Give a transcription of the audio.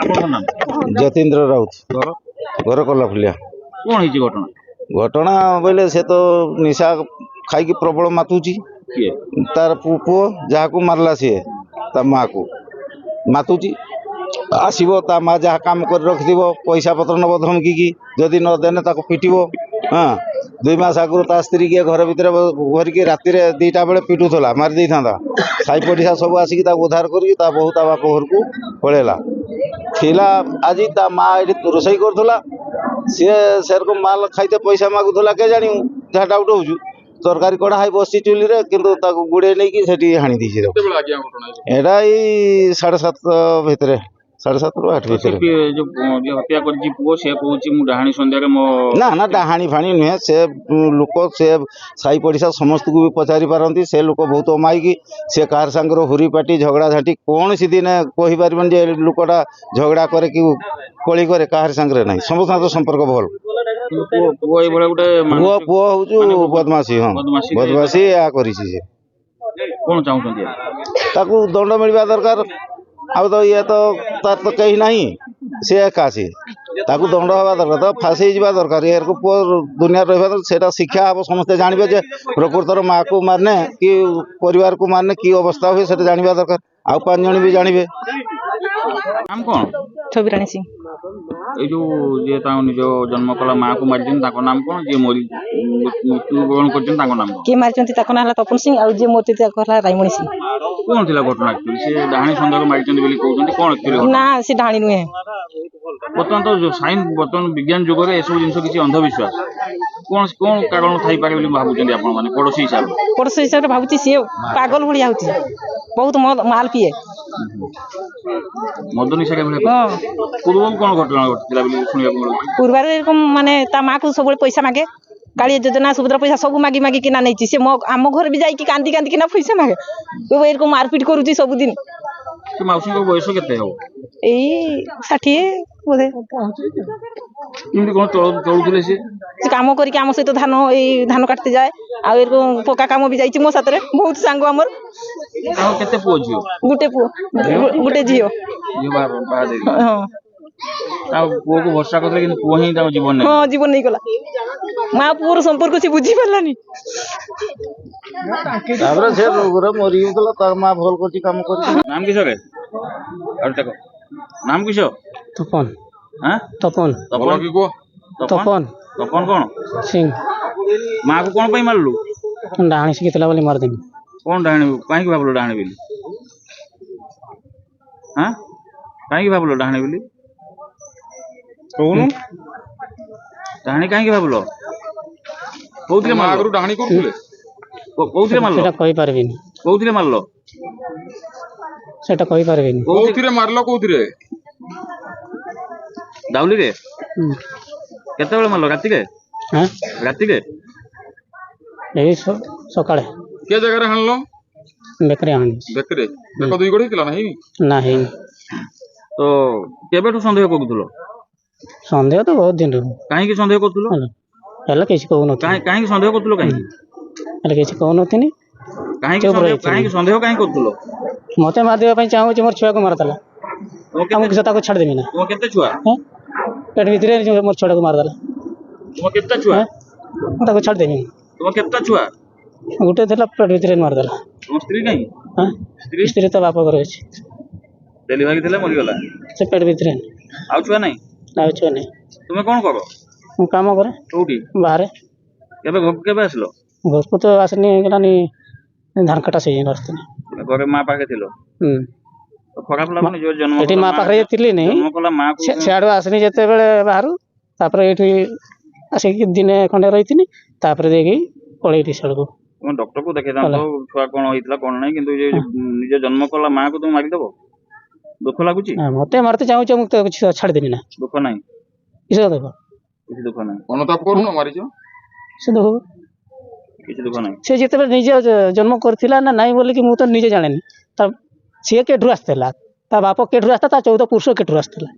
आपन नाम जतीन्द्र राउत घर घर कला फुलिया कौन है घटना घटना बोले से तो निशा खाई प्रबल मातुची किए तार पुओ जहाँ मारला सी ता माँ को मातुची आसब ता माँ जहाँ कम कर रखि पैसा पत्र नब धमकी जदि नदेने पिटब हाँ 2 मास आगु ता स्त्री के घर भितर भरिकी राति 2टा बेले पिटुला मारी था साई पड़िशा सब आसिक उद्धार कर बहु ता बाप घर को पलैला थिला आज ता माँ ये रोषे करूला सी सेरकम माल खाईते पैसा मागुला के जानी जहाँ डाउट हो तरकारी कड़ा हाई बस चुली किंतु गुड़े नहीं से हाणी दी एटा 7:30 भितर 7:30 ରୁ 8 भितर जो हत्या कर पुओ से कहूँ मु डाहाणी संध्या मो ना ना डाहाणी फाणी नुहे से लोक से साई पड़िशा समस्त को भी पचारि पारती से लोक बहुत अमायिकी से कार सांगर हुरी पाटी झगड़ा झाटी कौन सी दिन कही पारबन जे लोकटा झगड़ा करे कि कली करे काहार सांगरे ना समस्त तो संपर्क भल पुओ पुओ हूँ बदमाशी हाँ बदमाशी या कौन चाहूँ दंड मिलवा दरकार अब तो ये तो तार तो कहीं नहीं सी एका सी ताकू दंड हवा दरकार तो फांसी जा दरकार यार को पुओ दुनिया रहा से शिक्षा हम समस्ते जानवे जे प्रकृतर माँ को मारने कि परिवार को मारने कि अवस्था हुए से जानवा दरकार आउ 5 जन भी जानवे नाम कौन छबिराणी सिंह ए जो जे ता निज जन्म कला माँ को मारिजन ताको नाम कौन जे मोरी मृत्युवरण करजन ताको नाम के मारिचंती ताको नाम तपन सिंह आ जे मोती ताको रायमणि सिंह कौन थिला घटना एक्चुअली से डाहाणी संध्या को मारिजन बोली कहउछन कौन एक्चुअली ना से डाहाणी नुहे बर्तमान तो जो साइंस बर्तमान विज्ञान जुग में एसब जिन किसी अंधविश्वास कौन कौन कारण थी पारे भावुं आप पड़ोशी हिसाब से भावुची सी पागल भाया होती बहुत माल पिए मद निशा पूर्व कौन घटना घटी पूर्वार माने ता माँ को सब पैसा मागे काली योजना सुभद्रा पैसा सब मागी मागी किना नहीं सी आम घर भी जाकि कांदी कांदी किना पैसा मागे एरक मारपिट करुच्ची सबुदिन मौसी बयस के 60 बोधे चलुले सी काम करके आम सहित धान काटते जाए आउ पक्का काम भी जाइए मो साथ बहुत सांग आमर केते पुओ झियो गुटे पुओ गुटे झियो पुओ को भरोसा करते कि पुओ ही जीवन नहीं हाँ जीवन नहीं गला माँ पुओर संपर्क से बुझी पारानी से मरी गला माँ भल कर काम कर नाम किस रे नाम किस तपन हां तपन तपन की को तपन तपन कौन सिंह माँ को कौन पे मारलु डाहाणी शिखला बोली मार देनी कौन डाहाणी काहे भाबलो डाहाणी बोली हां काहे भाबलो डाहाणी बोली कौन डाहाणी काहे भाबलो कोउथिले मारलो डाहाणी करथुले कोउथिले मारलो सेटा कहि पारबिनी कोउथिले मारलो सेटा कहि पारबिनी कोउथिरे मारलो कोउथिरे दाउली रे केते बेले मारलो राति के हां राति के एई सकाळे के जगह रे हानलो बेकरे हानी बेकरे देखो दुई गोड़ी हितला नहीं नाही तो केबेठु संदेह करथुलो संदेह तो बहुत दिन रो काहे की संदेह करथुलो हला किसी कहू न काहे की संदेह करथुलो काहे हला किसी कहू नथिनी काहे की संदेह काहे करथुलो मते मार देबा पई चाहू जे मोर छुआ को मारतला हम किसे ताको छाड़ देबी ना तो केते छुआ पेट भीतर जे मोर छोड़ा को मार दला तो केते छुआ ताको छाड़ देबी तो केते छुआ गुटे थला पेट भीतर मार दला तो स्त्री नहीं हां स्त्री तो बाप घर अछि डेलीवरी थले मरि गला से पेट भीतर आउ छुआ नहीं आउ छुआ नहीं तुमे कोन करो हम काम करे कोठी बाहर केबे घर केबे आसलो घर को तो आसनी गलानी धान काटा से रास्ते घरे मां पाके थिलो तो खराब लागने जो जन्म एठी मां पाखे थिली नहीं जन्म कला मां को छाडो आसनी जते बेले बाहरु तापर एठी आसे दिने खंडे रहिथिनी तापर देगी पळेठी सड़को तुम डॉक्टर को देखे तो छुआ कोन होइतला कोन नहीं किंतु जे निज जन्म कला मां को तुम मारि देबो दुख लागुची मते मारते चाहू छ मुक्त कुछ छाड़ देनी ना दुख नहीं किसे देखो किसी दुख नहीं अनुताप करू न मारिजो से देखो किसी दुख नहीं से जते बेले निजे जन्म करथिला ना नहीं बोले कि मु तो निजे जानेनी तब से केठु आस्तला ता बाप केठु आस्ता ता 14 पुरुष केठु आस्तला